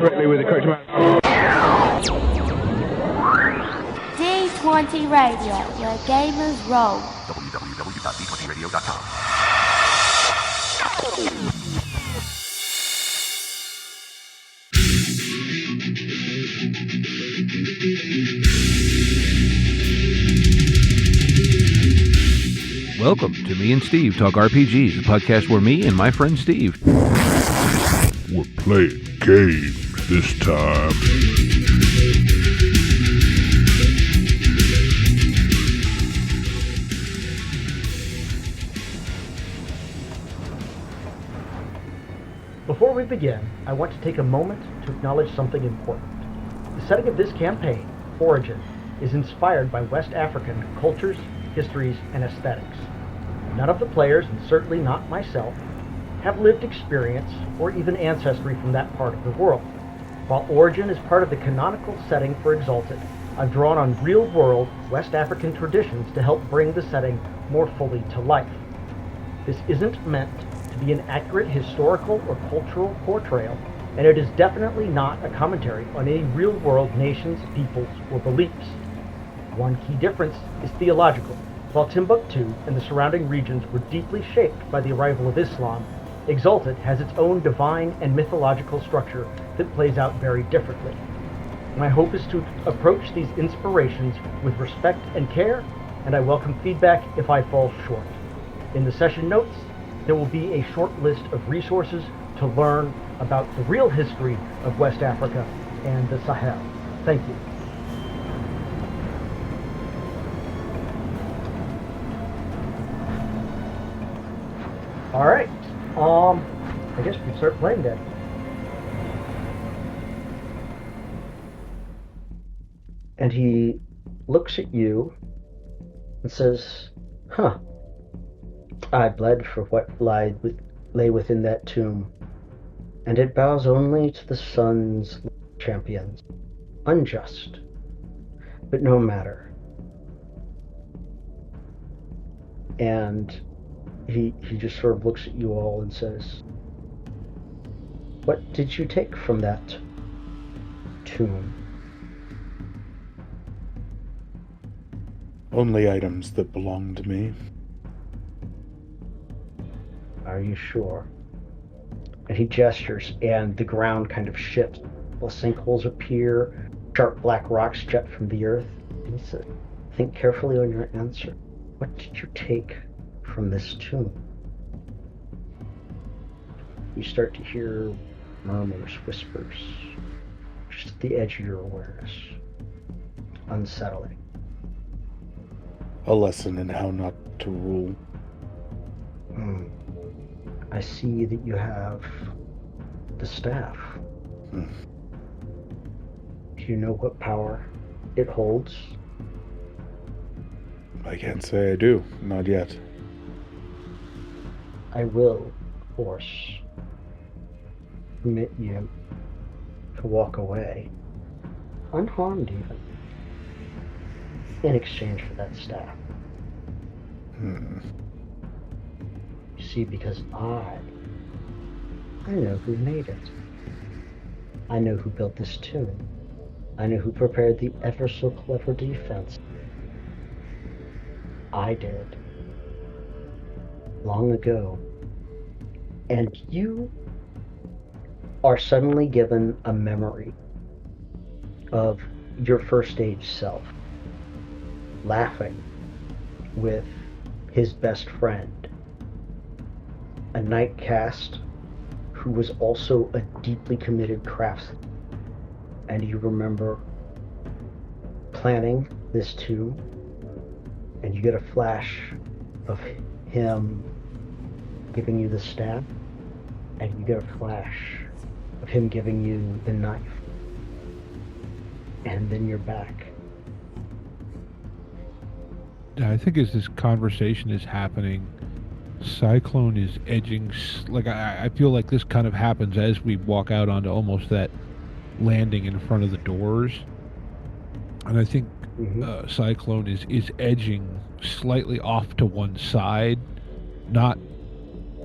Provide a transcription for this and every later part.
correctly with the correct amount. D20 Radio, where gamers roll. www.d20radio.com. Welcome to Me and Steve Talk RPGs, a podcast where me and my friend Steve... We're playing games this time. Before we begin, I want to take a moment to acknowledge something important. The setting of this campaign, Origin, is inspired by West African cultures, histories, and aesthetics. None of the players, and certainly not myself, have lived experience or even ancestry from that part of the world. While Origin is part of the canonical setting for Exalted, I've drawn on real-world West African traditions to help bring the setting more fully to life. This isn't meant to be an accurate historical or cultural portrayal, and it is definitely not a commentary on any real-world nations, peoples, or beliefs. One key difference is theological. While Timbuktu and the surrounding regions were deeply shaped by the arrival of Islam, Exalted has its own divine and mythological structure that plays out very differently. My hope is to approach these inspirations with respect and care, and I welcome feedback if I fall short. In the session notes, there will be a short list of resources to learn about the real history of West Africa and the Sahel. Thank you. All right. I guess we can start playing then. And he looks at you and says, "Huh. I bled for what lay within that tomb, and it bows only to the sun's champions. Unjust, but no matter." And he just sort of looks at you all and says, "What did you take from that tomb?" Only items that belong to me. Are you sure? And he gestures, and the ground kind of shifts. While sinkholes appear, sharp black rocks jet from the earth. And he said, "Think carefully on your answer. What did you take from this tomb?" You start to hear murmurs, whispers, just at the edge of your awareness. Unsettling. A lesson in how not to rule. I see that you have the staff. Do you know what power it holds? I can't say I do. Not yet. I will, of course, permit you to walk away, unharmed even, in exchange for that staff. You see, because I know who made it. I know who built this tomb. I know who prepared the ever so clever defense. I did. Long ago. And you are suddenly given a memory of your first age self, laughing with his best friend, a knight cast who was also a deeply committed craftsman. And you remember planning this tomb, and you get a flash of him giving you the staff, and you get a flash of him giving you the knife. And then you're back. I think as this conversation is happening, Cyclone is edging, like I feel like this kind of happens as we walk out onto almost that landing in front of the doors. And I think Cyclone is edging slightly off to one side, not,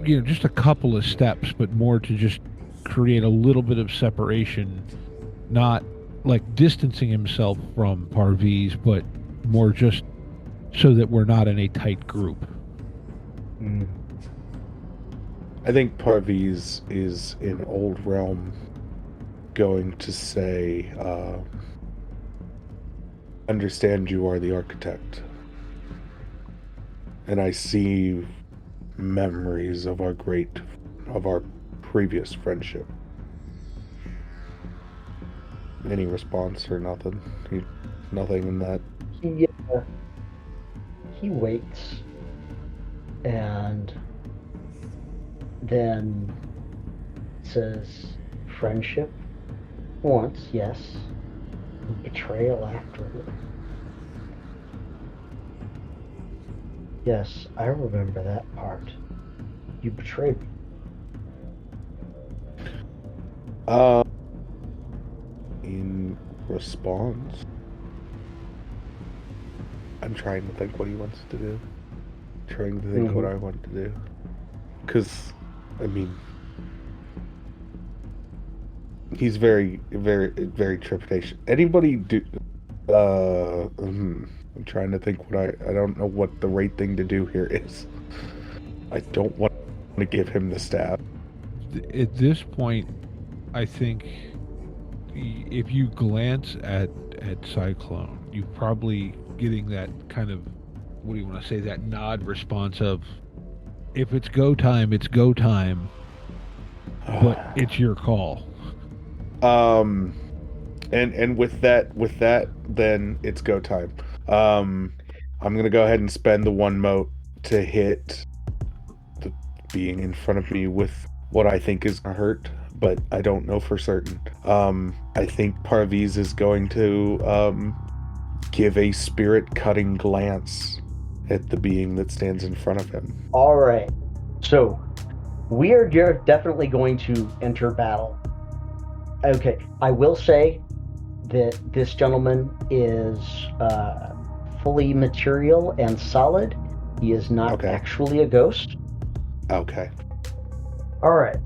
just a couple of steps, but more to just create a little bit of separation, not like distancing himself from Parviz, but more just so that we're not in a tight group. I think Parviz is in Old Realm going to say, understand you are the architect. And I see memories of our previous friendship. Any response or nothing? Nothing in that? He waits, and then says, friendship once, yes. Betrayal afterward. Yes, I remember that part. You betrayed me. In response, I'm trying to think what he wants to do. Trying to think what I want to do. Because, I mean, he's very, very, very trepidation. Anybody do... I'm trying to think what I don't know what the right thing to do here is. I don't want to give him the stab. At this point, I think if you glance at Cyclone, you're probably getting that kind of, what do you want to say, that nod response of, if it's go time, it's go time, but it's your call. And with that, then it's go time. I'm gonna go ahead and spend the one mote to hit the being in front of me with what I think is gonna hurt, but I don't know for certain. I think Parviz is going to give a spirit-cutting glance at the being that stands in front of him. All right. So we are definitely going to enter battle. Okay. I will say that this gentleman is fully material and solid. He is not actually a ghost. Okay. All right.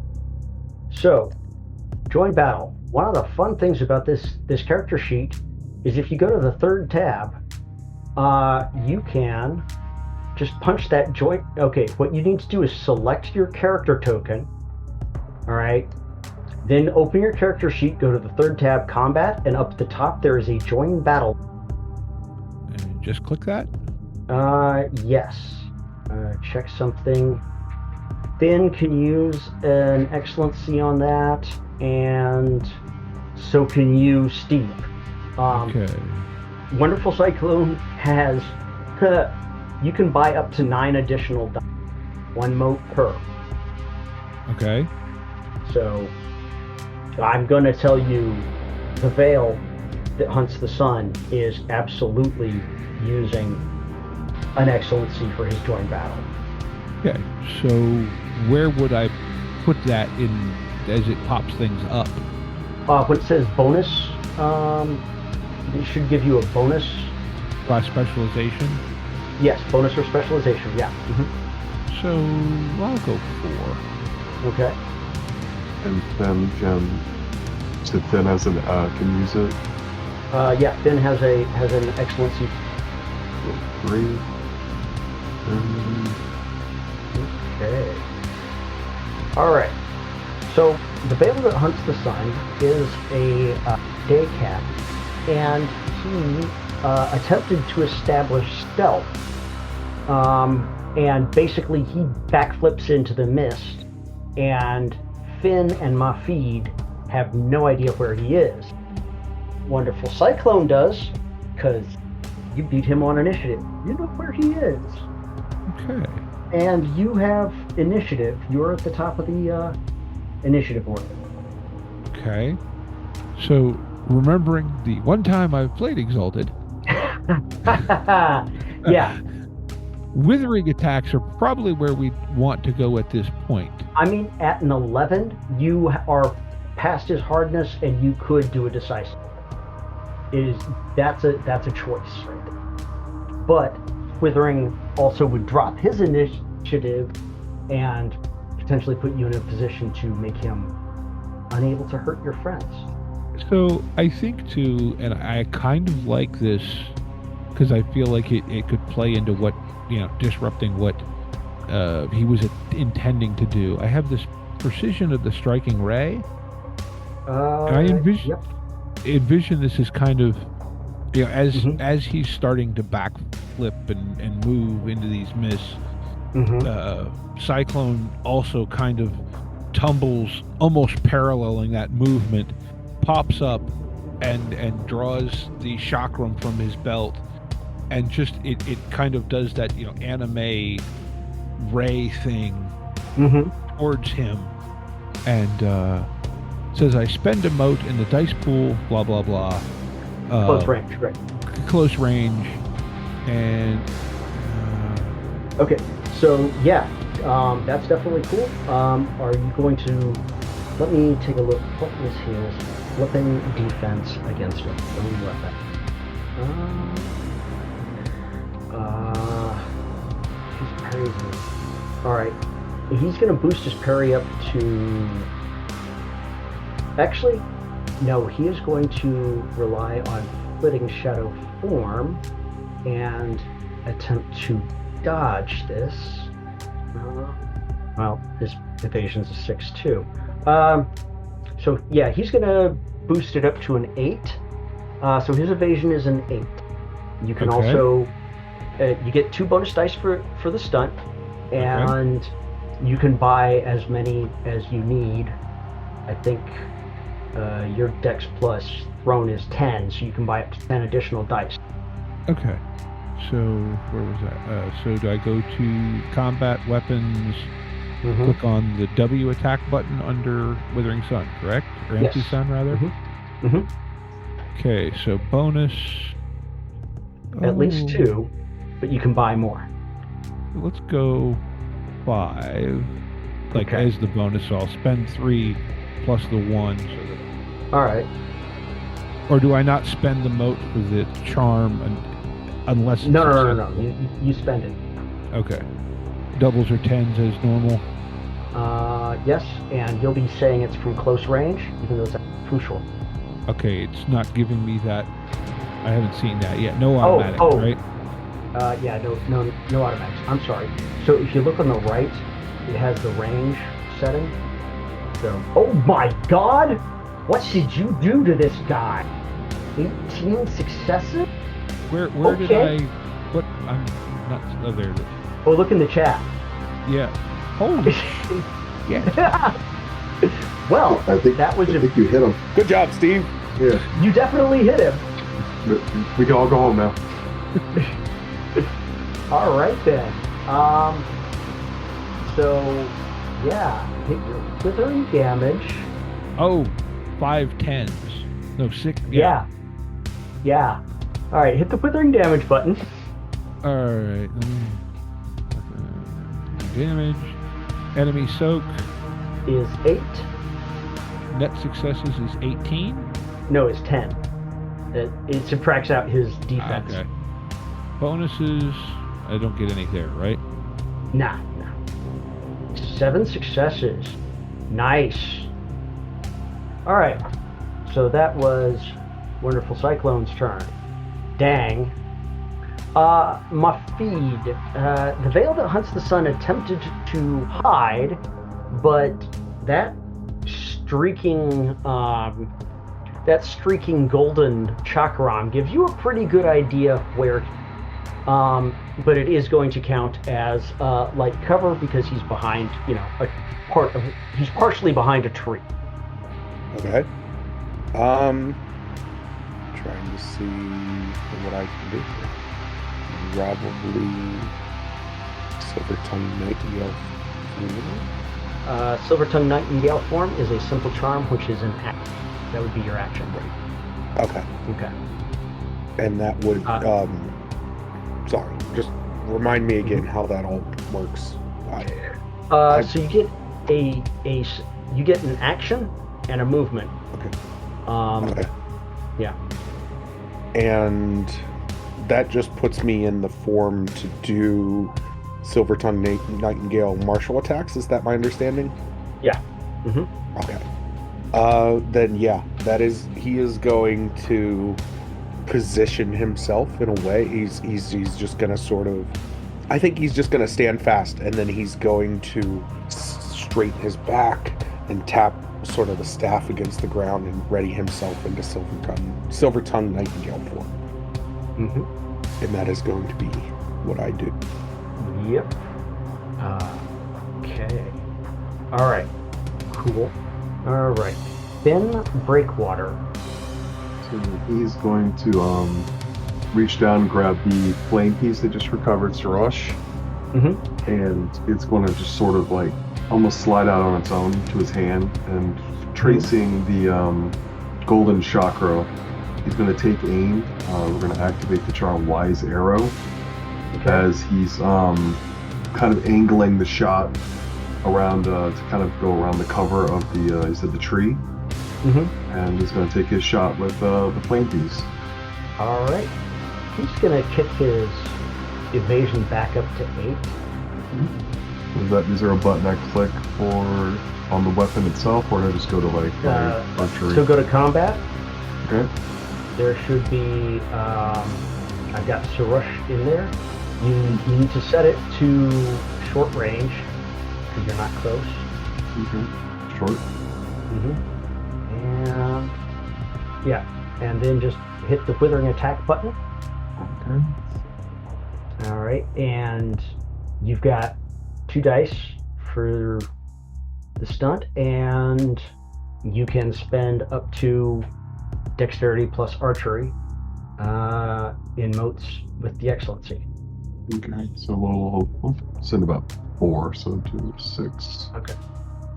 So, join battle. One of the fun things about this character sheet is if you go to the third tab, you can just punch that joint. Okay, what you need to do is select your character token. All right. Then open your character sheet, go to the third tab, combat, and up at the top there is a join battle. And just click that? Yes. Check something. Finn can use an excellency on that, and so can you, Steve. Okay. Wonderful Cyclone has, you can buy up to 9 additional dice, 1 mote per. Okay. So, I'm going to tell you, the Veil that hunts the sun is absolutely using an excellency for his join battle. Okay, so where would I put that in as it pops things up? When it says bonus, it should give you a bonus. By specialization? Yes, bonus or specialization, yeah. So I'll go 4. Okay. And Finn so Finn has an can use it. Yeah, Finn has an excellency. 3. Okay. All right. So the Veil that hunts the sun is a day cat, and he attempted to establish stealth. And basically he backflips into the mist, and Finn and Mofid have no idea where he is. Wonderful Cyclone does, because you beat him on initiative. You know where he is. Okay. And you have initiative. You're at the top of the initiative order. Okay. So, remembering the one time I've played Exalted. Yeah. Withering attacks are probably where we want to go at this point. I mean, at an 11, you are past his hardness, and you could do a decisive. That's a choice right there. But Withering also would drop his initiative and potentially put you in a position to make him unable to hurt your friends. So I think too, and I kind of like this because I feel like it could play into what, disrupting what he was intending to do. I have this precision of the striking ray. And I envision this as kind of, as he's starting to backflip and move into these mists, Cyclone also kind of tumbles, almost paralleling that movement, pops up and draws the chakram from his belt, and just it kind of does that anime ray thing towards him, and says, I spend a mote in the dice pool, blah blah blah. Close range, right? Close range, and okay. So yeah, that's definitely cool. Are you going to? Let me take a look. What is his weapon defense against it? Let me look at that. His parries. All right, he's going to boost his parry up to. Actually, no. He is going to rely on flitting shadow form and attempt to dodge this. Well, his evasion's a 6-2. So yeah, he's gonna boost it up to an 8. So his evasion is an 8. You can also you get 2 bonus dice for the stunt, and you can buy as many as you need. I think your Dex plus thrown is 10, so you can buy up to 10 additional dice. Okay. So where was that? So do I go to combat weapons? Click on the W attack button under Withering Sun, correct? Or Empty Sun, rather? Okay, so bonus. At least 2, but you can buy more. Let's go 5. As the bonus, so I'll spend 3 plus the 1. So that... All right. Or do I not spend the mote for the charm unless... No. You spend it. Okay. Doubles or 10s as normal? Yes, and you'll be saying it's from close range, even though it's crucial. Okay, it's not giving me that. I haven't seen that yet. No automatic, right? Yeah, no automatics. I'm sorry. So if you look on the right, it has the range setting. So, oh my God! What did you do to this guy? 18 successes? Where did I? What? I'm not. Oh, there it is. Oh, look in the chat. Yeah. Holy shit. Yeah. Well, I think you hit him. Good job, Steve. Yeah. You definitely hit him. We can all go home now. All right then. So yeah, hit your withering damage. Oh, 5 10s. No, 6. Yeah. All right, hit the withering damage button. All right. Damage. Enemy soak Is 8. Net successes is 18. No, it's 10. It subtracts out his defense. Okay. Bonuses. I don't get any there, right? Nah. 7 successes. Nice. All right. So that was Wonderful Cyclone's turn. Dang. Mofid. The veil that hunts the sun attempted to hide, but that streaking golden chakram gives you a pretty good idea of where. But it is going to count as light cover because he's behind, he's partially behind a tree. Okay. Trying to see what I can do here. Probably Silver-tongued Nightingale form. Silver-tongued Nightingale form is a simple charm, which is an action. That would be your action. Okay. And that would, sorry, just remind me again how that all works. So you get you get an action and a movement. Okay. Okay. Yeah. And that just puts me in the form to do Silver-tongued Nightingale martial attacks. Is that my understanding? Yeah. Okay. Then yeah, he is going to position himself in a way. He's just gonna sort of, I think he's just gonna stand fast, and then he's going to straighten his back and tap sort of the staff against the ground and ready himself into silver tongue nightingale form. Mm-hmm. And that is going to be what I do. Yep. Okay. All right. Cool. All right. Then Breakwater. So he's going to reach down and grab the flame piece that just recovered Sarosh. Mm-hmm. And it's going to just sort of like almost slide out on its own to his hand, and tracing the golden chakra, he's going to take aim. We're going to activate the charm Wise Arrow, as he's kind of angling the shot around to kind of go around the cover of the he said the tree. Mm-hmm. And he's going to take his shot with the flame piece. All right. He's going to kick his evasion back up to 8. Is there a button I click for on the weapon itself, or do I just go to like archery? So go to combat. Okay. There should be, I've got Sarush in there. You need to set it to short range, because you're not close. Okay. Short. Mm-hmm. And, yeah, and then just hit the withering attack button. Okay. All right, and you've got 2 dice for the stunt, and you can spend up to dexterity plus archery in motes with the excellency. Okay, so we'll send about 4, so do 6. Okay.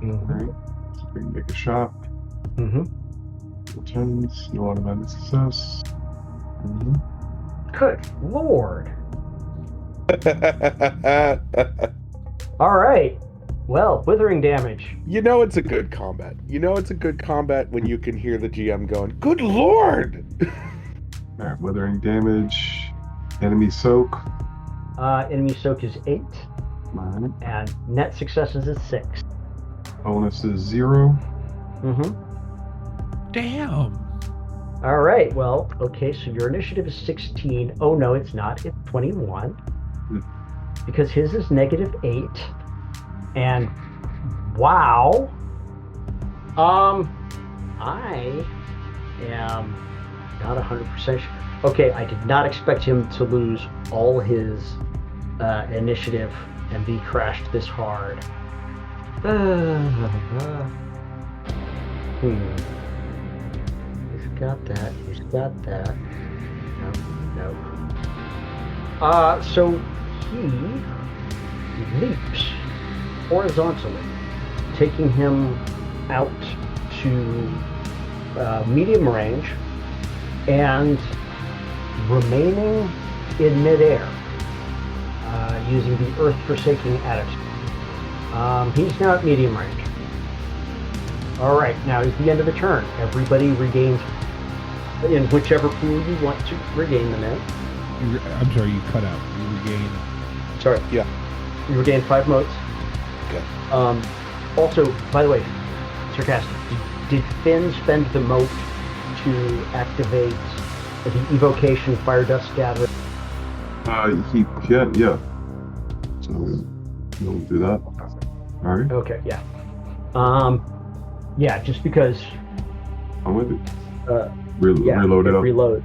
Alright, so we can make a shot. Mm-hmm. 10s, no automatic success. Mm-hmm. Good lord. All right. Well, withering damage. You know it's a good combat. You know it's a good combat when you can hear the GM going, "Good lord!" Alright, withering damage. Enemy soak. Enemy soak is 8, Alright. and net successes is 6. Bonus is 0. Mm-hmm. Damn. All right. Well, okay. So your initiative is 16. Oh no, it's not. It's 21. Because his is -8. And wow. I am not 100% sure. Okay, I did not expect him to lose all his initiative and be crashed this hard. He's got that. He's got that. No. So he leaps horizontally, taking him out to medium range and remaining in midair using the earth-forsaking attitude. He's now at medium range. All right, now is the end of the turn. Everybody regains in whichever pool you want to regain them in. I'm sorry, you cut out. You regain. Sorry. Yeah. You regain 5 motes. Okay. Also, by the way, Sarcastic, did Finn spend the mote to activate the evocation fire dust gathering? He can, yeah. So we'll do that. Alright. Okay, yeah. Yeah, just because. I'm with it. Yeah, Reload it up. Reload.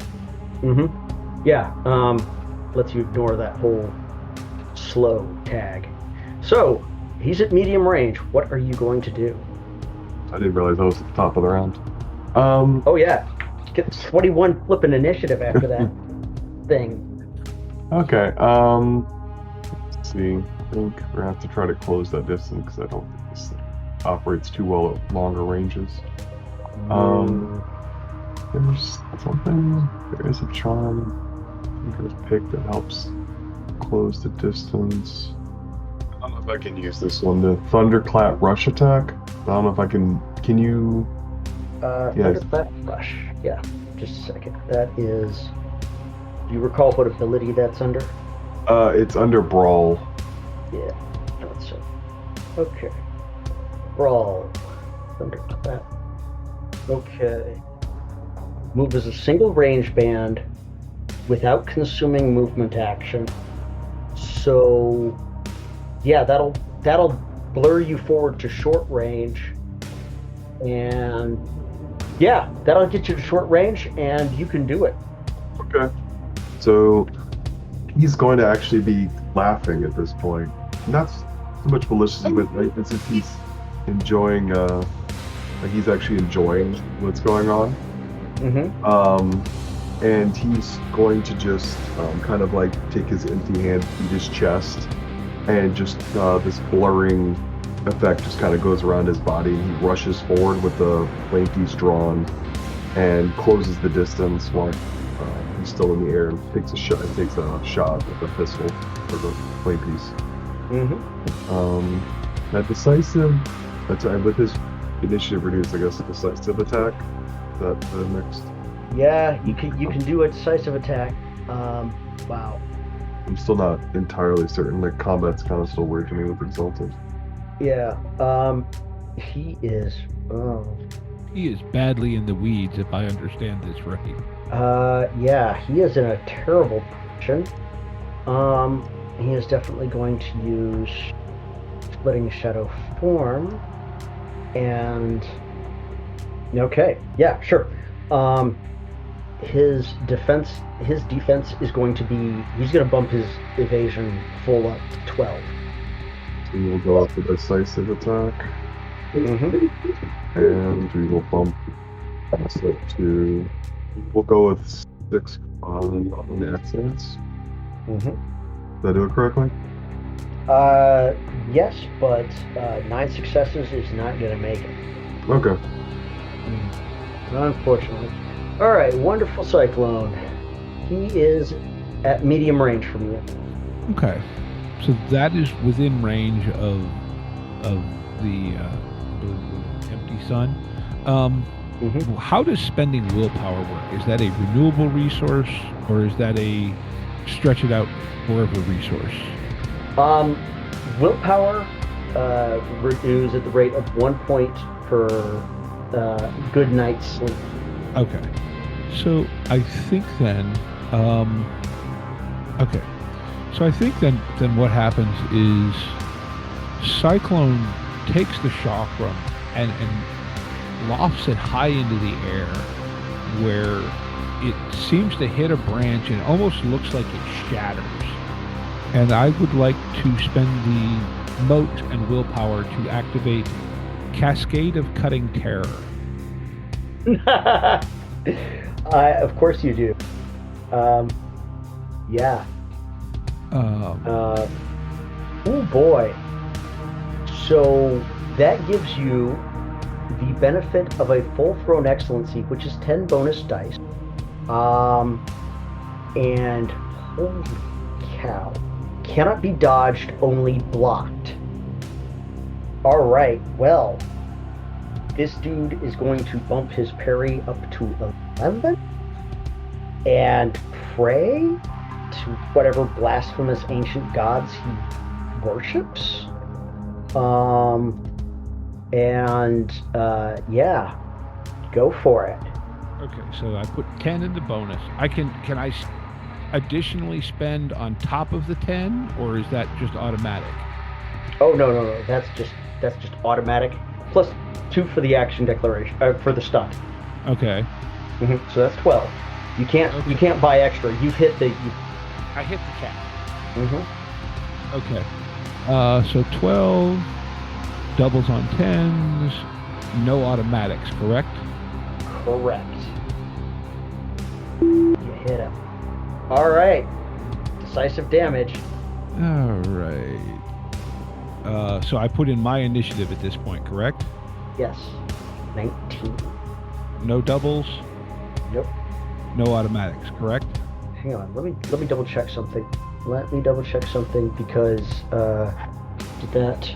Mm-hmm. Yeah. Lets you ignore that whole slow tag. So he's at medium range. What are you going to do? I didn't realize I was at the top of the round. Oh yeah, get 21 flipping initiative after that thing. Okay. Let's see. I think we're gonna have to try to close that distance because I don't think this operates too well at longer ranges. There's something. There is a charm. I think there's a pick that helps close the distance. I don't know if I can use this one. The Thunderclap Rush attack. I don't know if I can. Can you? Thunderclap Rush. Yeah. Just a second. That is. Do you recall what ability that's under? It's under Brawl. Yeah. That's so. Okay. Brawl. Thunderclap. Okay. Move as a single range band without consuming movement action. So, yeah, that'll blur you forward to short range, and yeah, that'll get you to short range, and you can do it. Okay. So he's going to actually be laughing at this point. Not so much maliciously, but as if he's enjoying, like he's actually enjoying what's going on. Mm-hmm. And he's going to just kind of like take his empty hand, beat his chest, and just this blurring effect just kind of goes around his body. He rushes forward with the flame piece drawn and closes the distance while he's still in the air and takes a shot with the pistol for the flame piece. Mm-hmm. That decisive attack with his initiative reduced, I guess, decisive attack. That the next. Yeah, you can do a decisive attack. Wow. I'm still not entirely certain. Like combat's kind of still weird to me with Exalted. Yeah. He is. Oh. He is badly in the weeds, if I understand this right. Yeah, he is in a terrible position. He is definitely going to use Splitting Shadow Form. And okay, yeah, sure. His defense is going to be, he's going to bump his evasion full up to 12. So we'll go up with decisive attack. Mm-hmm. And we will bump it to. We'll go with 6 on the excellence. Mm-hmm. Did I do it correctly? Yes, but 9 successes is not going to make it. Okay. Unfortunately. Alright, Wonderful Cyclone. He is at medium range from you. Okay. So that is within range of the empty sun. Mm-hmm. How does spending willpower work? Is that a renewable resource, or is that a stretch it out forever resource? Willpower renews at the rate of 1 point per good night's sleep. Okay. So I think then, okay. So I think then what happens is Cyclone takes the chakram and lofts it high into the air, where it seems to hit a branch and almost looks like it shatters. And I would like to spend the moat and willpower to activate Cascade of Cutting Terror. Of course you do. Yeah. Oh boy. So that gives you the benefit of a full thrown excellency, which is 10 bonus dice. And holy cow. Cannot be dodged, only blocked. Alright, well, this dude is going to bump his parry up to 11 and pray to whatever blasphemous ancient gods he worships. Yeah, go for it. Okay, so I put 10 in the bonus. Can I additionally spend on top of the 10, or is that just automatic? Oh no, that's just automatic. Plus 2 for the action declaration, for the stunt. Okay. Mm-hmm. So that's 12. You can't buy extra. You've hit the. I hit the cap. Mm-hmm. Okay. So 12 doubles on 10s, no automatics, correct? Correct. You hit him. All right. Decisive damage. All right. So I put in my initiative at this point, correct? Yes. 19. No doubles, Nope. no automatics, correct? Hang on. Let me double check something. Because did that.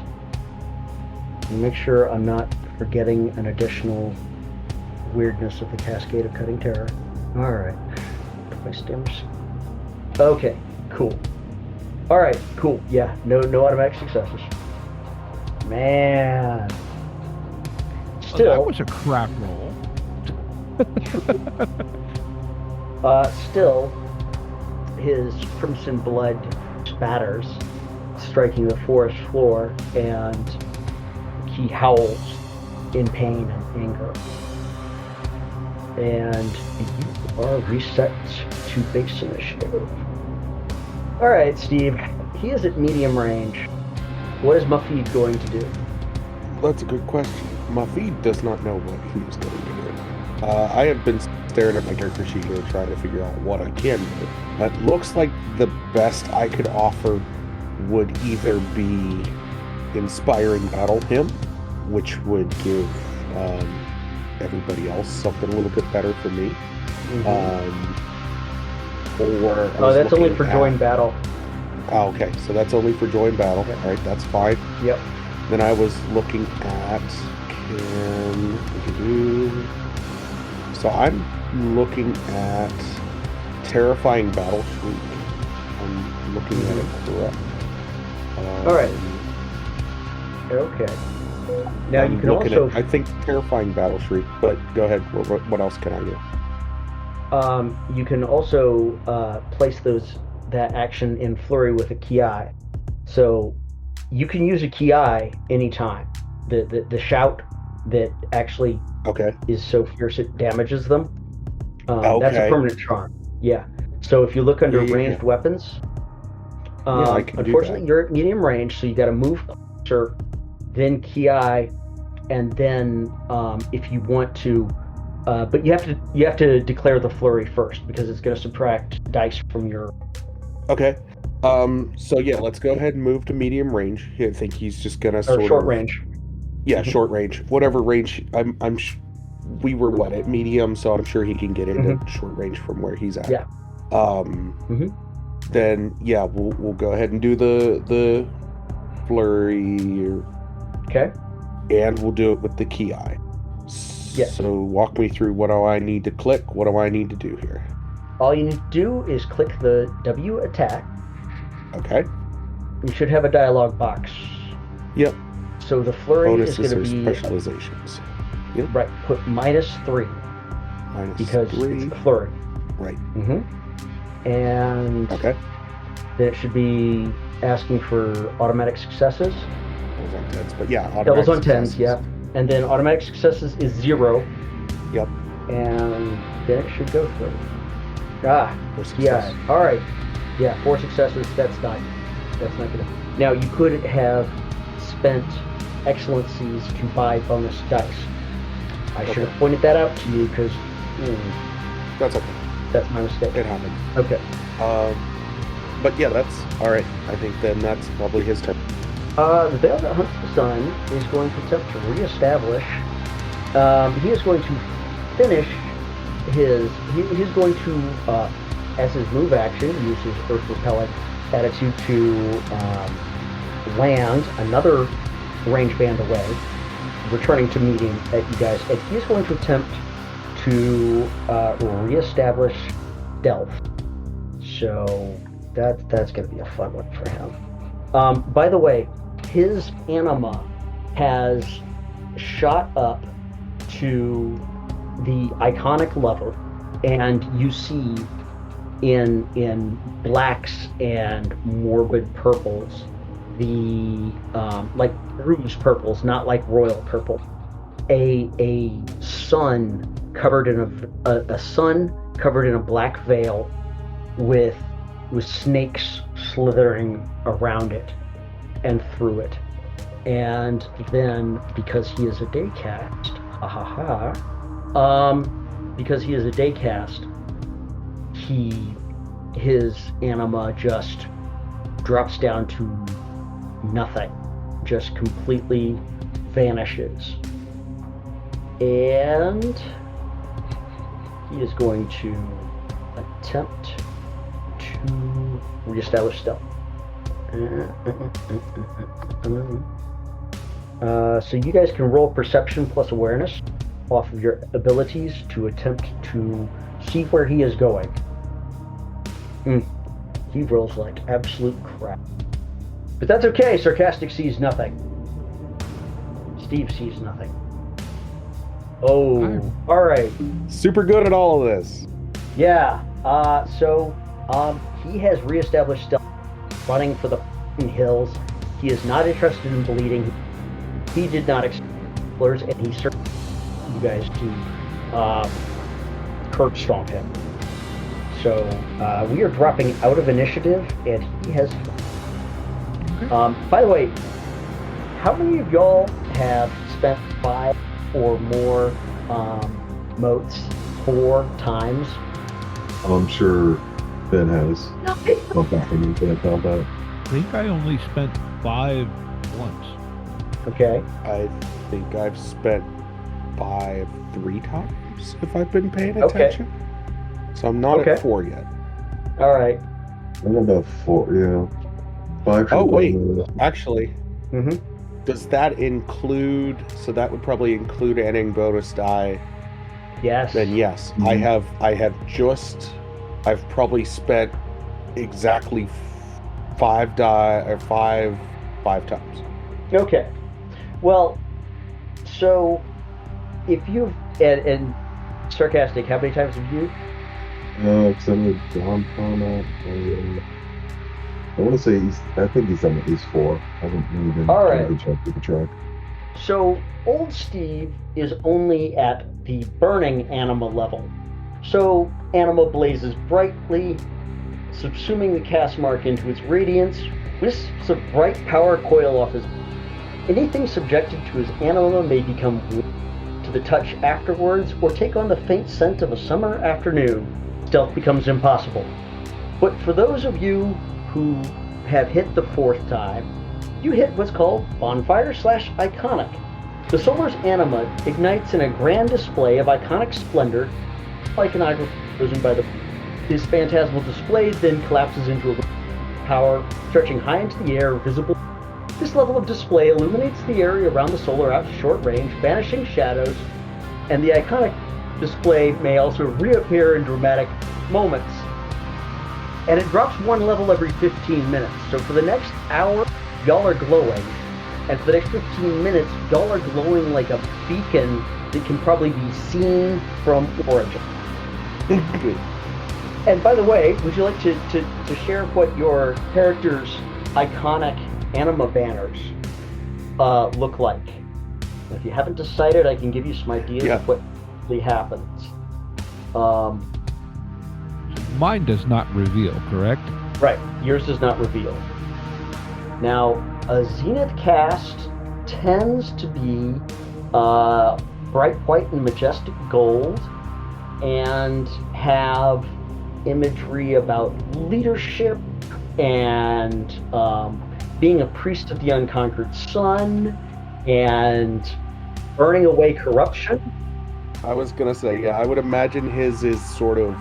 Make sure I'm not forgetting an additional weirdness of the Cascade of Cutting Terror. All right. My stims. Okay. Cool. All right. Cool. Yeah. No automatic successes. Man. Oh, Still. that was a crap roll. Still, his crimson blood spatters, striking the forest floor, and he howls in pain and anger. And you are reset to base initiative. Alright, Steve. He is at medium range. What is Mofid going to do? That's a good question. Mofid does not know what he's going to do. I have been staring at my character sheet here trying to figure out what I can do. It looks like the best I could offer would either be Inspiring Battle Hymn, which would give everybody else something a little bit better for me. Or that's only for join battle. Oh, okay. So that's only for join battle. Yep. All right, that's fine. Yep. Then I was looking at so I'm looking at Terrifying Battle Shriek. I'm looking at it correct. All right. Okay. Now you can also. I think Terrifying Battle Shriek, but go ahead. What else can I do? You can also place that action in flurry with a ki. So you can use a ki anytime. The shout that actually is so fierce it damages them. That's a permanent charm. Yeah. So if you look under ranged weapons, I can unfortunately you're at medium range, so you got to move closer, then ki, and then if you want to. But you have to declare the flurry first because it's going to subtract dice from your. Okay. So yeah, let's go ahead and move to medium range. I think he's just going to sort short of range. Yeah, short range. Whatever range. We were at medium, so I'm sure he can get into short range from where he's at. Yeah. Then yeah, we'll go ahead and do the flurry. Okay. And we'll do it with the ki. Yeah. So walk me through what do I need to click? What do I need to do here? All you need to do is click the W attack. Okay. You should have a dialog box. Yep. So the flurry Bonuses is going to be specializations. Yep. Right. Put -3 because -3. it's the flurry. Right. And okay. Then it should be asking for automatic successes. Doubles on tens, but yeah, automatic doubles on successes. tens. Yeah. And then automatic successes is 0. Yep. And then it should go through. Success. All right. Yeah, 4 successes. That's not gonna. Now you could have spent excellencies to buy bonus dice. I should have pointed that out to you because that's okay. That's my mistake. It happened. Okay. But yeah, that's all right. I think then that's probably his turn. The Veil that hunts the sun is going to attempt to reestablish. He is going to finish his. He's going to, as his move action, use his Earth Repellent attitude to land another range band away, returning to meeting at you guys. And he's going to attempt to reestablish stealth. So that's going to be a fun one for him. By the way, his anima has shot up to the iconic level, and you see in blacks and morbid purples, the like bruised purples, not like royal purple, a sun covered in a sun covered in a black veil with snakes slithering around it and through it. And then because he is a daycast, because he is a daycast, his anima just drops down to nothing, just completely vanishes. And he is going to attempt to reestablish stealth. So you guys can roll perception plus awareness off of your abilities to attempt to see where he is going. He rolls like absolute crap. But that's okay, Sarcastic sees nothing. Steve sees nothing. Oh, all right. Super good at all of this. Yeah. So he has reestablished stealth, running for the hills. He is not interested in bleeding. He did not expect explorers, and he certainly you guys to curb stomp him. So we are dropping out of initiative, and he has. By the way, how many of y'all have spent 5 or more motes 4 times? I'm sure Ben has. Don't back for me, Ben found that. I think I only spent 5 once. Okay. I think I've spent 5 3 times if I've been paying Okay. attention. So I'm not Okay. at 4 yet. All right. I'm about 4, yeah. 5. Oh, wait. Actually, Mm-hmm. does that include? So that would probably include adding bonus die. Yes. Then yes, Mhm. I've probably spent exactly 5 die or 5 times. Okay. Well, so if you've and Sarcastic, how many times have you? Because I'm with John Palmer. I want to say I think he's done at least 4. I haven't really been All trying right. to check with the track. So old Steve is only at the burning anima level. So anima blazes brightly, subsuming the cast mark into its radiance. Wisps of bright power coil off his. Anything subjected to his anima may become warm to the touch afterwards, or take on the faint scent of a summer afternoon. Stealth becomes impossible. But for those of you who have hit the 4th time, you hit what's called Bonfire/Iconic. The Solar's anima ignites in a grand display of iconic splendor, iconography chosen by the. His phantasmal display then collapses into a power stretching high into the air, visible. This level of display illuminates the area around the Solar out to short range, banishing shadows, and the iconic display may also reappear in dramatic moments. And it drops 1 level every 15 minutes. So for the next hour, y'all are glowing. And for the next 15 minutes, y'all are glowing like a beacon that can probably be seen from origin. And by the way, would you like to share what your character's iconic anima banners look like? If you haven't decided, I can give you some ideas of what really happens. Mine does not reveal, correct? Right, yours does not reveal. Now, a Zenith cast tends to be bright white and majestic gold, and have imagery about leadership and being a priest of the unconquered sun and burning away corruption. I was gonna say, yeah, I would imagine his is sort of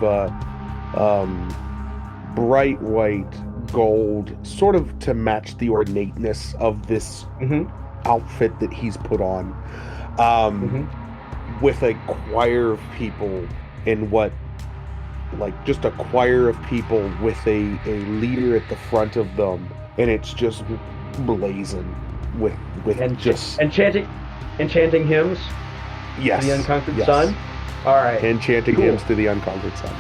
bright white gold, sort of to match the ornateness of this outfit that he's put on, with a choir of people in what, like, just a choir of people with a leader at the front of them, and it's just blazing with and just and chanting hymns. yes, To the unconquered yes. sun. All right. And chanting Cool. hymns to the unconquered sun.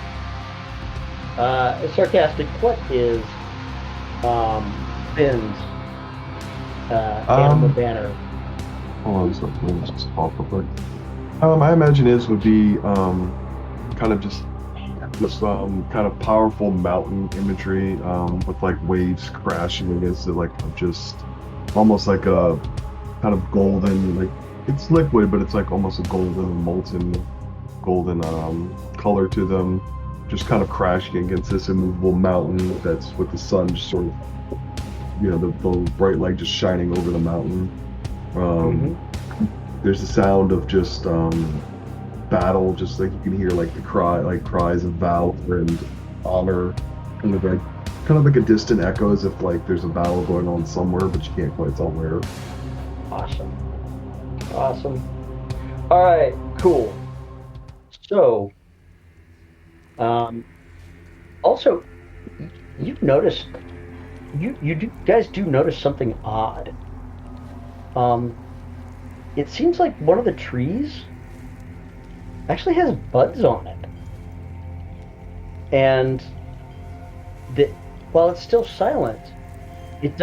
Sarcastic. What is Finn's anima banner? Hold on, let me just pause real quick. I imagine his would be kind of just kind of powerful mountain imagery with like waves crashing against it, like just almost like a kind of golden, like it's liquid, but it's like almost a golden molten color to them, just kind of crashing against this immovable mountain that's with the sun just sort of, the bright light just shining over the mountain. There's the sound of just battle, just like you can hear like cries of valor and honor, kind of like a distant echo, as if like there's a battle going on somewhere, but you can't quite tell where. Awesome. All right, cool. So, also, you've noticed, guys do notice something odd. It seems like one of the trees actually has buds on it. And while it's still silent, it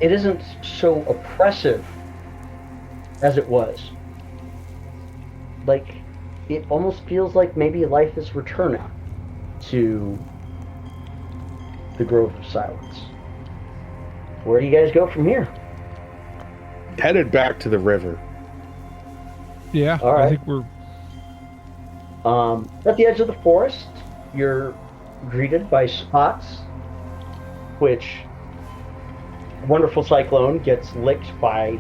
isn't so oppressive as it was. Like, it almost feels like maybe life is returning to the Grove of Silence. Where do you guys go from here? Headed back to the river. Yeah, All right. I think we're... At the edge of the forest, you're greeted by spots, which Wonderful Cyclone gets licked by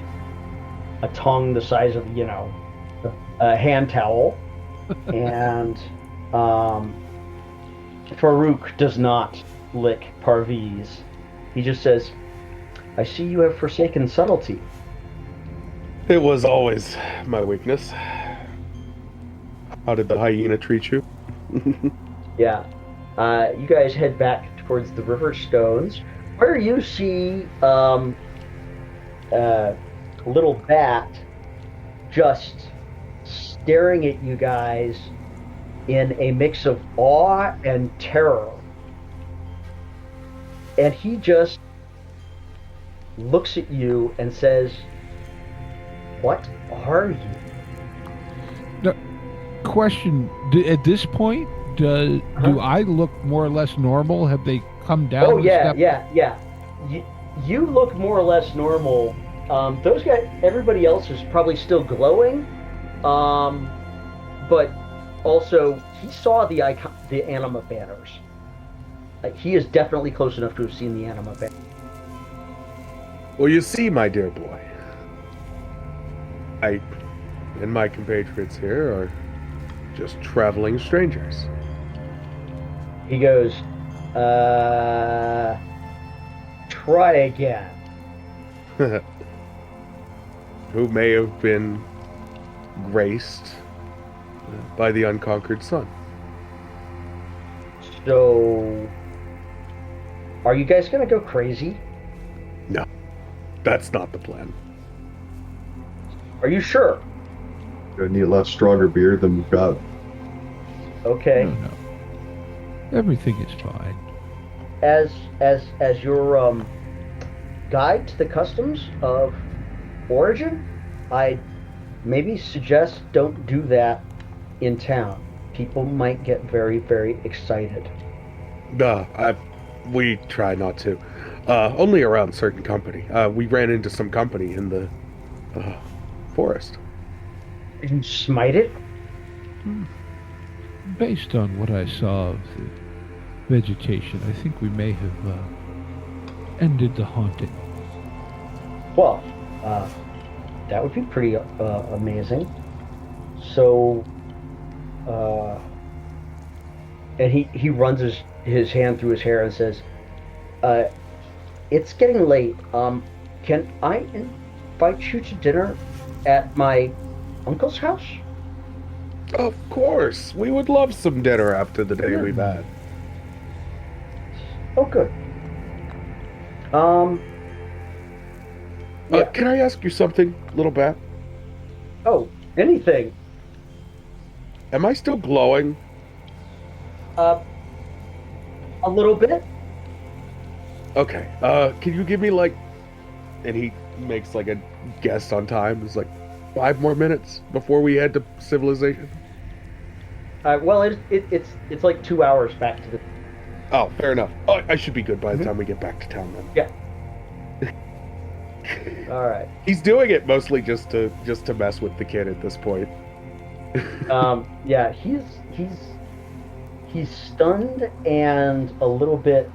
a tongue the size of, a hand towel. And Farouk does not lick Parviz. He just says, I see you have forsaken subtlety. It was always my weakness. How did the hyena treat you? Yeah. You guys head back towards the River Stones, where you see a little bat just staring at you guys in a mix of awe and terror. And he just looks at you and says, what are you? No, question, at this point, do I look more or less normal? Have they come down? Oh, yeah. You look more or less normal. Those guys, everybody else is probably still glowing. But also, he saw the anima banners. Like, he is definitely close enough to have seen the anima banners. Well, you see, my dear boy, I and my compatriots here are just traveling strangers. He goes, try again. Who may have been graced by the unconquered sun. So, are you guys gonna go crazy? No, that's not the plan. Are you sure? Gonna need a lot stronger beer than we've got. Okay. No. Everything is fine. As your guide to the customs of origin, I maybe suggest don't do that in town. People might get very, very excited. We try not to. Only around certain company. We ran into some company in the forest. Did you smite it? Based on what I saw of the vegetation, I think we may have ended the haunting. Well, that would be pretty amazing. So, and he runs his hand through his hair and says, it's getting late. Can I invite you to dinner at my uncle's house? Of course. We would love some dinner after the day we've had. Oh, good. Yeah. Can I ask you something, little bat? Oh, anything. Am I still glowing? A little bit. Okay. Can you give me and he makes a guess on time. It's 5 more minutes before we head to civilization. Well, it's like 2 hours back to the. Oh, fair enough. Oh, I should be good by the time we get back to town then. Yeah. All right. He's doing it mostly just to mess with the kid at this point. Yeah, he's stunned and a little bit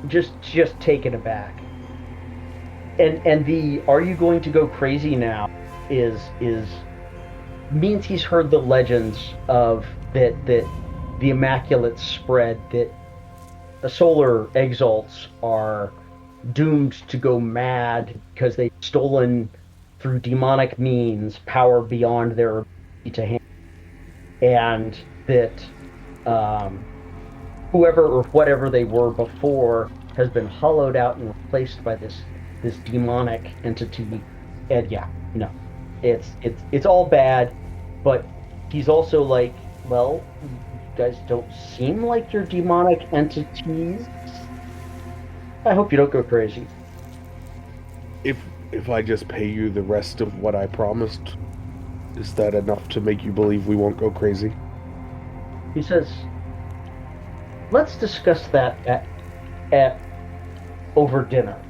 just taken aback. And the "are you going to go crazy now" is means he's heard the legends of that the Immaculate spread, that the solar exalts are doomed to go mad because they've stolen through demonic means power beyond their ability to handle, and that whoever or whatever they were before has been hollowed out and replaced by this demonic entity. And yeah, it's all bad, but he's also like, well, you guys don't seem like you're demonic entities. I hope you don't go crazy. If I just pay you the rest of what I promised, is that enough to make you believe we won't go crazy? He says, let's discuss that at over dinner.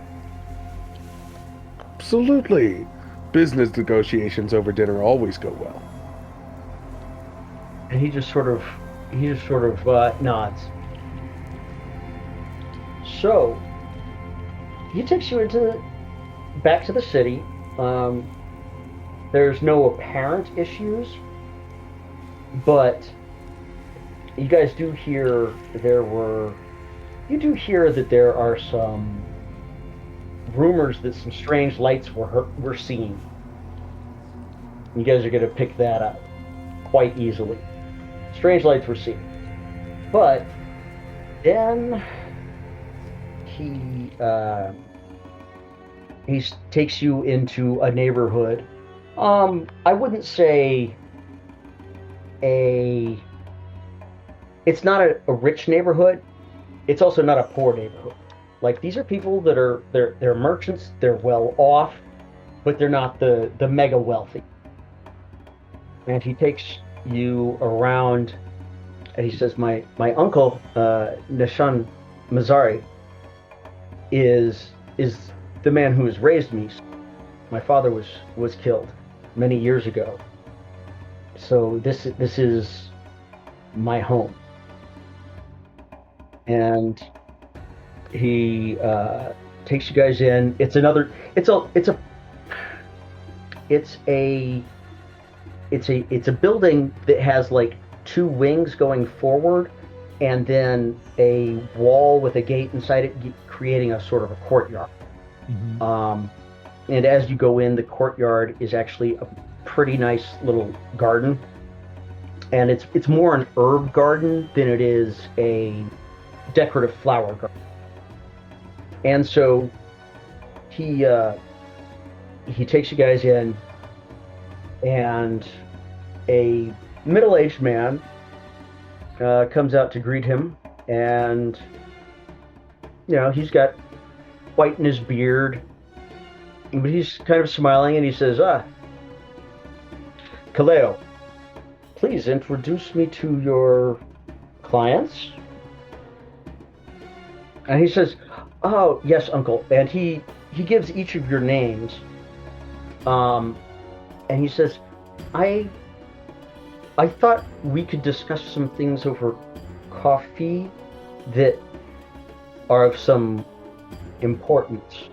Absolutely. Business negotiations over dinner always go well. And he just sort of nods. So he takes you back to the city. There's no apparent issues, but you guys do hear that there are some rumors that some strange lights were seen. You guys are going to pick that up quite easily. Strange lights were seen. But then he takes you into a neighborhood. I wouldn't say it's not a rich neighborhood. It's also not a poor neighborhood. Like, these are people that they're merchants, they're well off, but they're not the mega wealthy. And he takes you around, and he says, my uncle, Nishan Mazari, is the man who has raised me. My father was killed many years ago. So this is my home. And he takes you guys in. It's a building that has like two wings going forward, and then a wall with a gate inside it, creating a sort of a courtyard. Mm-hmm. And as you go in, the courtyard is actually a pretty nice little garden, and it's more an herb garden than it is a decorative flower garden. And so he takes you guys in, and a middle-aged man comes out to greet him, and he's got white in his beard, but he's kind of smiling, and he says, Kaleo, please introduce me to your clients. And he says, oh, yes, uncle. And he gives each of your names. And he says, I thought we could discuss some things over coffee that are of some importance.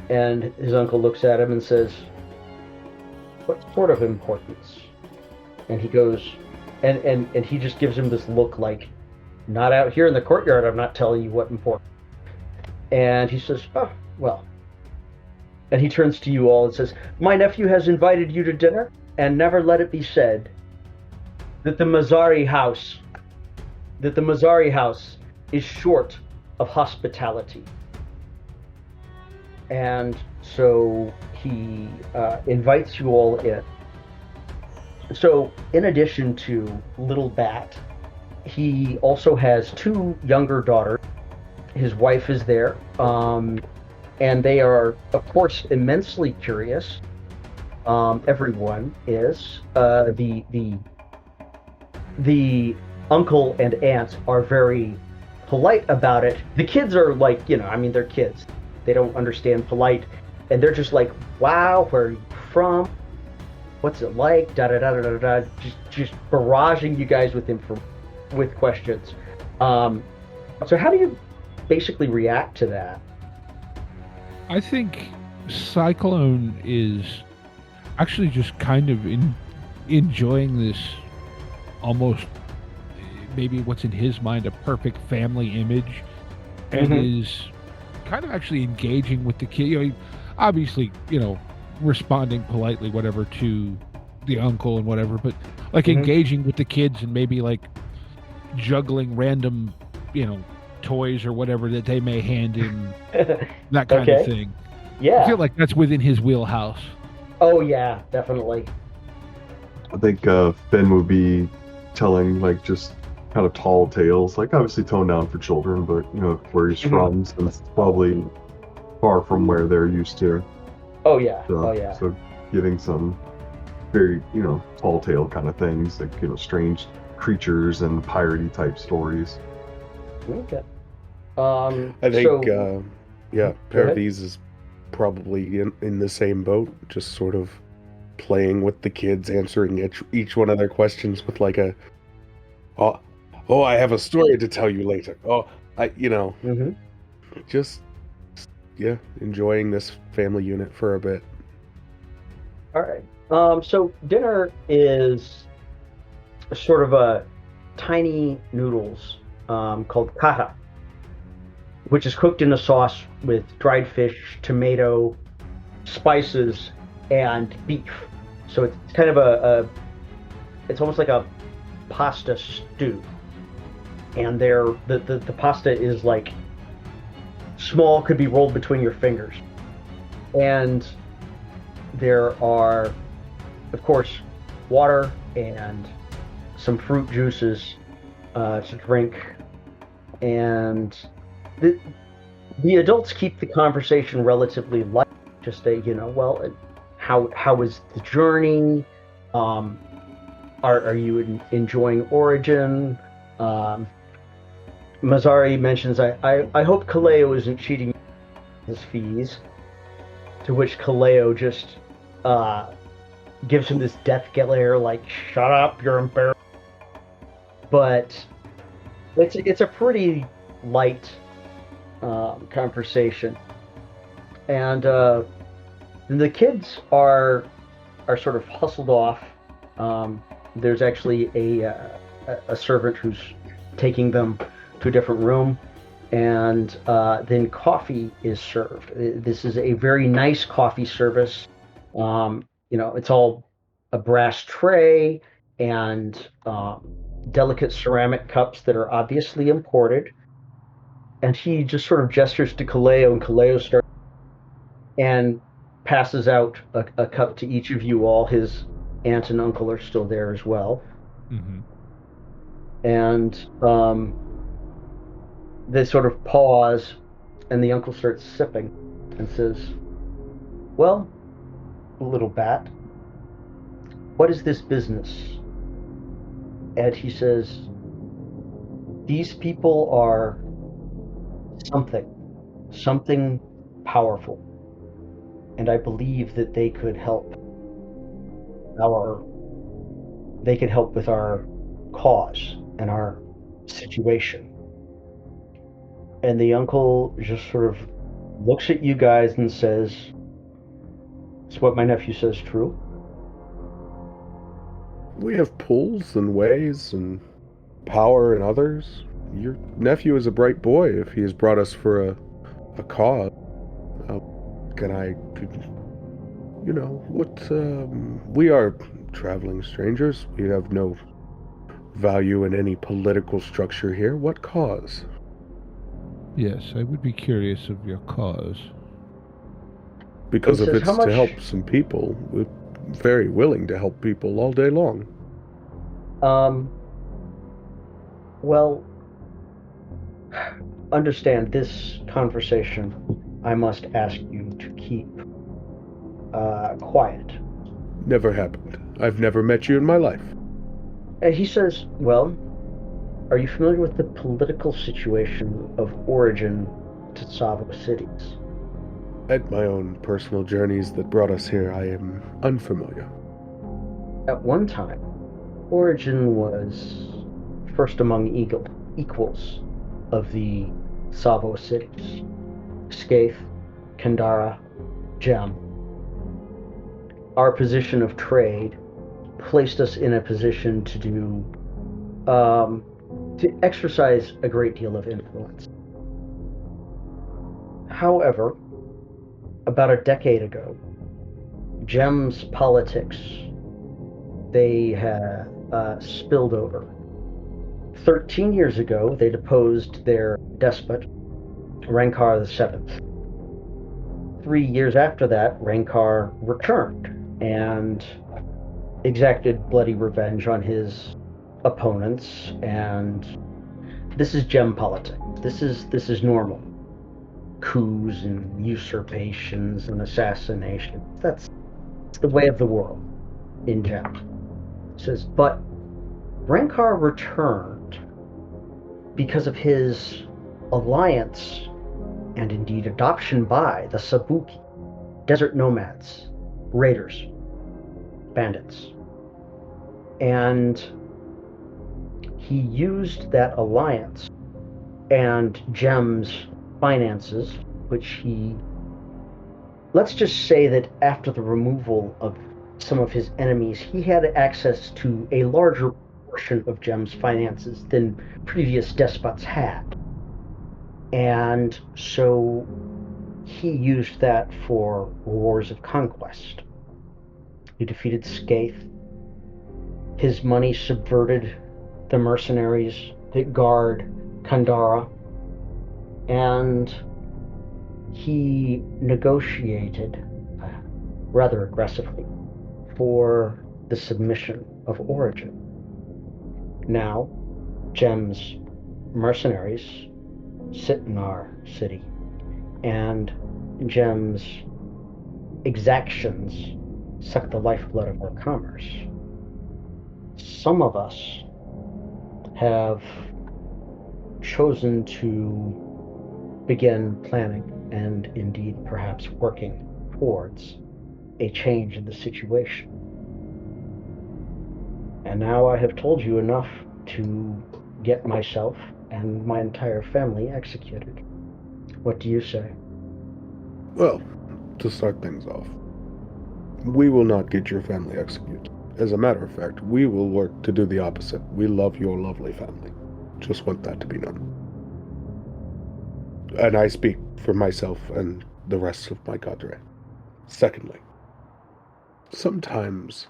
And his uncle looks at him and says, what sort of importance? And he goes, and he just gives him this look like, not out here in the courtyard, I'm not telling you what important. And he says, oh, well. And he turns to you all and says, my nephew has invited you to dinner, and never let it be said that the Mazari house is short of hospitality. And so he invites you all in. So in addition to Little Bat, he also has two younger daughters. His wife is there, and they are, of course, immensely curious. Everyone is. The uncle and aunt are very polite about it. The kids are like, they're kids. They don't understand polite, and they're just like, wow, where are you from? What's it like? Da da da da da da. Just barraging you guys with questions. So how do you basically react to that? I think Cyclone is actually just kind of enjoying this almost maybe what's in his mind a perfect family image, and is kind of actually engaging with the kid. Obviously, responding politely, whatever, to the uncle and whatever, but like engaging with the kids and maybe like juggling random, toys or whatever that they may hand in, that kind of thing. Yeah. I feel like that's within his wheelhouse. Oh yeah, definitely. I think Finn would be telling like just kind of tall tales, like obviously toned down for children, but where he's from, so it's probably far from where they're used to. Oh yeah. So, Oh yeah. so giving some very tall tale kind of things, like strange creatures and piratey type stories. Okay. I think so, yeah, Go ahead. Parviz is probably in the same boat, just sort of playing with the kids, answering each one of their questions with like a oh, I have a story to tell you later. Oh, just enjoying this family unit for a bit. All right. So dinner is sort of a tiny noodles called kata, which is cooked in a sauce with dried fish, tomato, spices, and beef. So it's kind of it's almost like a pasta stew. And the pasta is like small, could be rolled between your fingers. And there are, of course, water and some fruit juices to drink. And the adults keep the conversation relatively light. Just say, well, how was the journey? Are you enjoying Origin? Mazzari mentions, I hope Kaleo isn't cheating his fees. To which Kaleo just gives him this death glare, like, shut up, you're embarrassed. But it's a pretty light conversation. And the kids are sort of hustled off. There's actually a servant who's taking them to a different room, and then coffee is served. This is a very nice coffee service. It's all a brass tray and delicate ceramic cups that are obviously imported. And he just sort of gestures to Kaleo, and Kaleo starts and passes out a cup to each of you all. His aunt and uncle are still there as well. Mm-hmm. And they sort of pause, and the uncle starts sipping and says, well, little bat, what is this business? And he says, these people are something powerful, and I believe that they could help with our cause and our situation. And the uncle just sort of looks at you guys and says, is what my nephew says true? We have pulls and ways and power in others. Your nephew is a bright boy if he has brought us for a cause. We are traveling strangers. We have no value in any political structure here. What cause? Yes, I would be curious of your cause. Because He if says, it's "How much-" to help some people, we're very willing to help people all day long. Well, understand this conversation, I must ask you to keep quiet. Never happened. I've never met you in my life. And he says, well, are you familiar with the political situation of Origin to Tsavo cities? At my own personal journeys that brought us here, I am unfamiliar. At one time, Origin was first among equals of the Tsavo cities. Skaith, Kandara, Gem. Our position of trade placed us in a position to exercise a great deal of influence. However, about a decade ago, Gem's politics, they had spilled over. 13 years ago, they deposed their despot, Rankar VII. 3 years after that, Rankar returned, and exacted bloody revenge on his opponents, and this is gem politics. This is normal. Coups and usurpations and assassinations. That's the way of the world in gem. It says, but Rankar returned because of his alliance and indeed adoption by the Sabuki, desert nomads, raiders, bandits. And he used that alliance and Gem's finances, which he... Let's just say that after the removal of some of his enemies, he had access to a larger portion of Gem's finances than previous despots had. And so he used that for wars of conquest. He defeated Skaith. His money subverted the mercenaries that guard Kandara, and he negotiated rather aggressively for the submission of Origin. Now, Gem's mercenaries sit in our city, and Gem's exactions suck the lifeblood of our commerce. Some of us have chosen to begin planning and indeed perhaps working towards a change in the situation. And now I have told you enough to get myself and my entire family executed. What do you say? Well, to start things off, we will not get your family executed. As a matter of fact, we will work to do the opposite. We love your lovely family. Just want that to be known. And I speak for myself and the rest of my cadre. Secondly, sometimes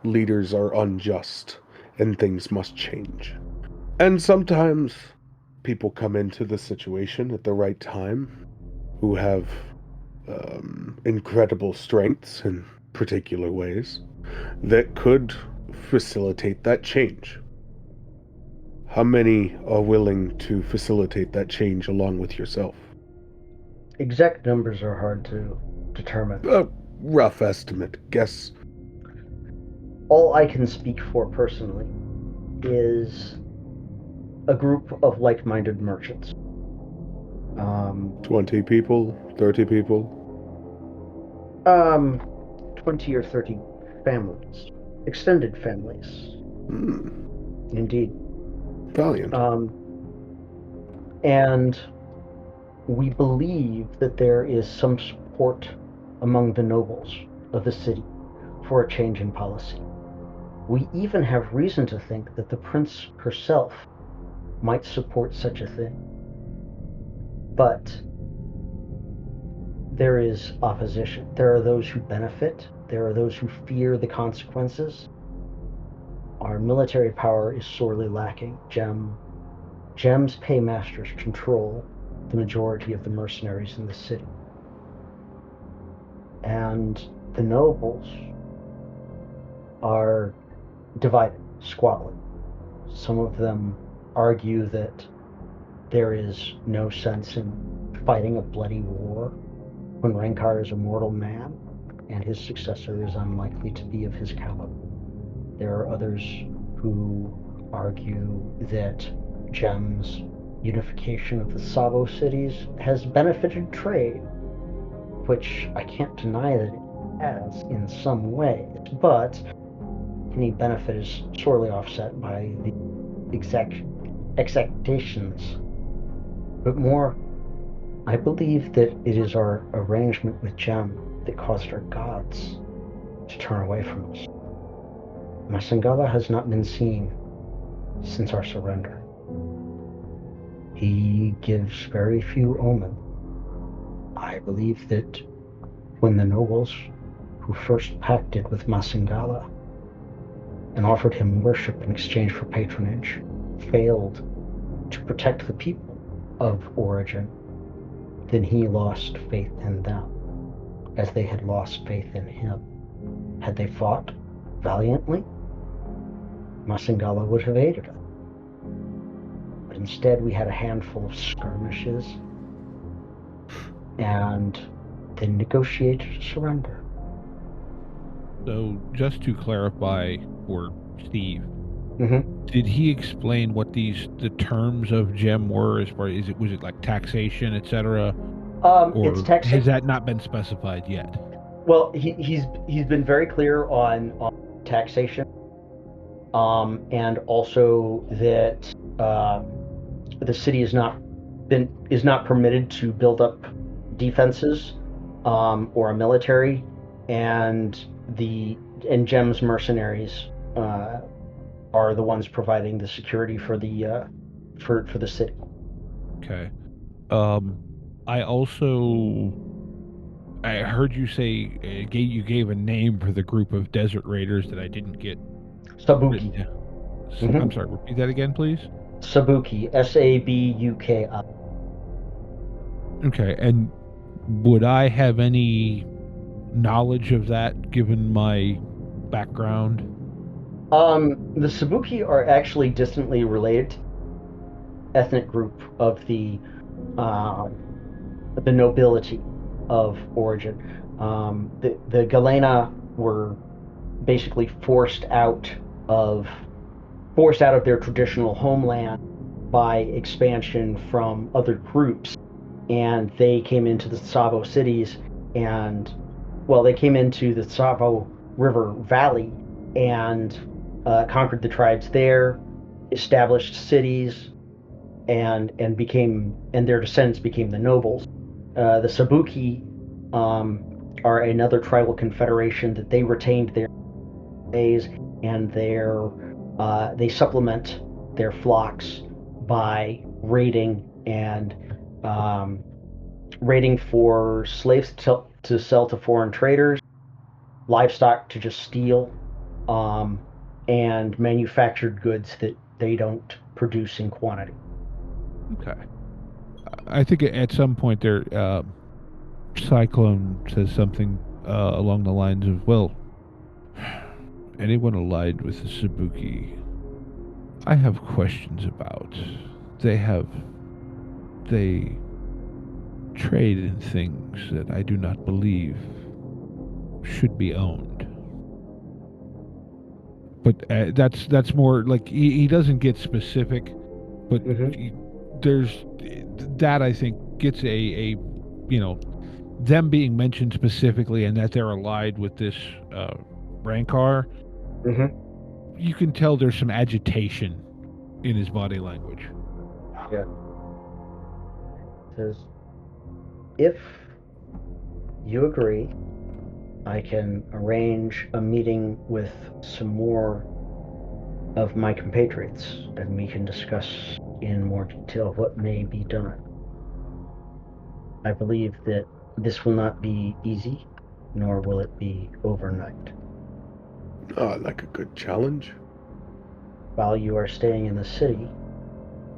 leaders are unjust and things must change. And sometimes people come into the situation at the right time who have incredible strengths in particular ways that could facilitate that change. How many are willing to facilitate that change along with yourself? Exact numbers are hard to determine. A rough estimate, guess. All I can speak for personally is a group of like-minded merchants. 20 people? 30 people? 20 or 30 families. Extended families. Indeed. Valiant. And we believe that there is some support among the nobles of the city for a change in policy. We even have reason to think that the prince herself might support such a thing. But there is opposition. There are those who benefit. There are those who fear the consequences. Our military power is sorely lacking. Gem's paymasters control the majority of the mercenaries in the city. And the nobles are divided, squabbling. Some of them argue that there is no sense in fighting a bloody war when Rankar is a mortal man and his successor is unlikely to be of his caliber. There are others who argue that Gem's unification of the Savo cities has benefited trade, which I can't deny that it has in some ways, but any benefit is sorely offset by the exactions. But more, I believe that it is our arrangement with Gem that caused our gods to turn away from us. Masangala has not been seen since our surrender. He gives very few omen. I believe that when the nobles who first pacted with Masangala and offered him worship in exchange for patronage failed to protect the people of Origin, then he lost faith in them, as they had lost faith in him. Had they fought valiantly, Masangala would have aided us. But instead, we had a handful of skirmishes and then negotiated a surrender. So, just to clarify for Steve, Mm-hmm. did he explain what the terms of GEM were? As far as was it like taxation, etc., or It's taxation. has that not been specified yet? Well, he's been very clear on taxation, and also that the city is not permitted to build up defenses or a military, and GEM's mercenaries are the ones providing the security for the for the city. Okay. I heard you say you gave a name for the group of desert raiders that I didn't get. Sabuki. Mm-hmm. I'm sorry, repeat that again, please. Sabuki, Sabuki. Okay, and would I have any knowledge of that given my background? The Sabuki are actually distantly related ethnic group of the nobility of origin. The Galena were basically forced out of their traditional homeland by expansion from other groups, and they came into the Tsavo cities, and they came into the Tsavo River Valley and conquered the tribes there, established cities, and their descendants became the nobles. The Sabuki are another tribal confederation that they retained their days, and they supplement their flocks by raiding for slaves to sell to foreign traders, livestock to just steal, and manufactured goods that they don't produce in quantity. Okay. I think at some point there, Cyclone says something along the lines of, well, anyone allied with the Sabuki, I have questions about. They trade in things that I do not believe should be owned. But that's more like he doesn't get specific, but there's that I think gets a them being mentioned specifically and that they're allied with this Rancor. You can tell there's some agitation in his body language. Yeah. Says, if you agree, I can arrange a meeting with some more of my compatriots, and we can discuss in more detail what may be done. I believe that this will not be easy, nor will it be overnight. Oh, I like a good challenge. While you are staying in the city,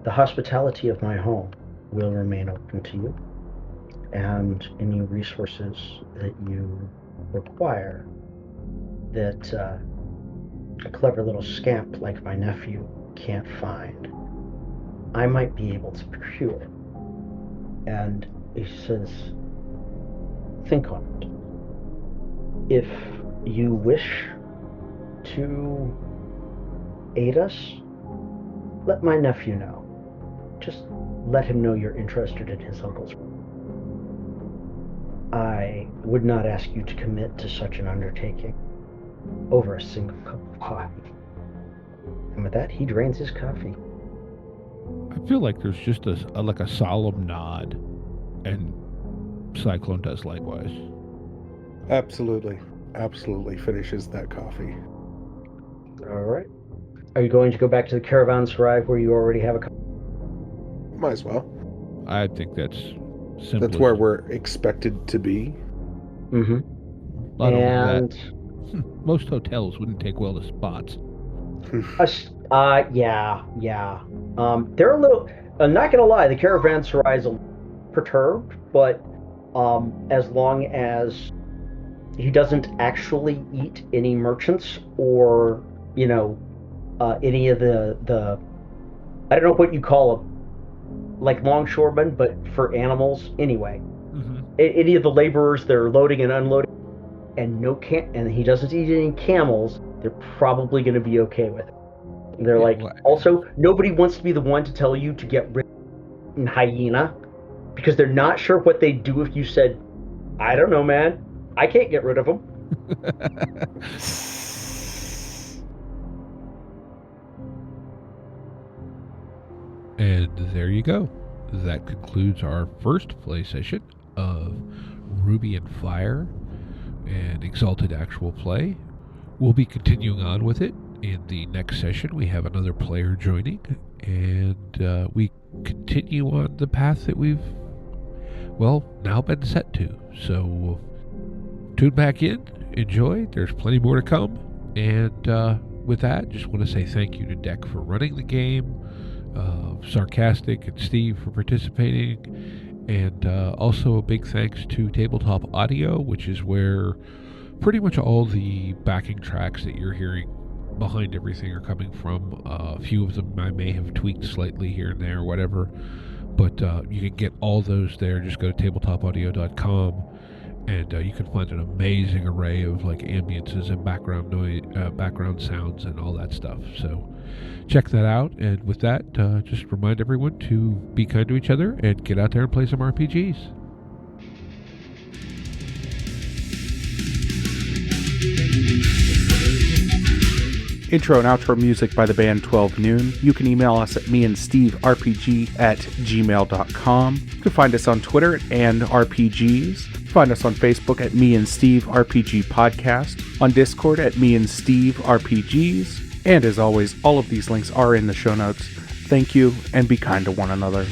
the hospitality of my home will remain open to you, and any resources that you require that a clever little scamp like my nephew can't find, I might be able to procure. And he says, think on it. If you wish to aid us, let my nephew know. Just let him know you're interested in his uncle's. I would not ask you to commit to such an undertaking over a single cup of coffee. And with that, he drains his coffee. I feel like there's just a solemn nod, and Cyclone does likewise. Absolutely finishes that coffee. All right. Are you going to go back to the caravanserai where you already have a coffee? Might as well. I think that's simple. That's where we're expected to be. Mm-hmm. And most hotels wouldn't take well to spots. Yeah. They're a little. I'm not gonna lie, the caravanserai is a little perturbed, but as long as he doesn't actually eat any merchants or, any of the I don't know what you call them, like longshoremen, but for animals anyway. Mm-hmm. Any of the laborers that are loading and unloading, and he doesn't eat any camels, they're probably going to be okay with it. They're also, nobody wants to be the one to tell you to get rid of a hyena, because they're not sure what they'd do if you said, I don't know, man, I can't get rid of them. And there you go. That concludes our first play session of Ruby and Fire and Exalted actual play. We'll be continuing on with it. In the next session, we have another player joining, and we continue on the path that we've, now been set to. So tune back in, enjoy. There's plenty more to come. And with that, just want to say thank you to Deck for running the game, Sarcastic and Steve for participating, and also a big thanks to Tabletop Audio, which is where pretty much all the backing tracks that you're hearing behind everything are coming from. A few of them I may have tweaked slightly here and there, whatever, but you can get all those there. Just go to tabletopaudio.com, and you can find an amazing array of ambiences and background noise, background sounds, and all that stuff. So check that out. And with that, just remind everyone to be kind to each other and get out there and play some RPGs. Intro and outro music by the band 12 Noon. You can email us at meandsteverpg@gmail.com. You can find us on Twitter and RPGs. Find us on Facebook at Me and Steve RPG Podcast, on Discord at Me and Steve RPGs, and as always, all of these links are in the show notes. Thank you, and be kind to one another.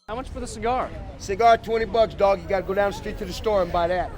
How much for the cigar? Cigar, $20, dog. You gotta go down the street to the store and buy that.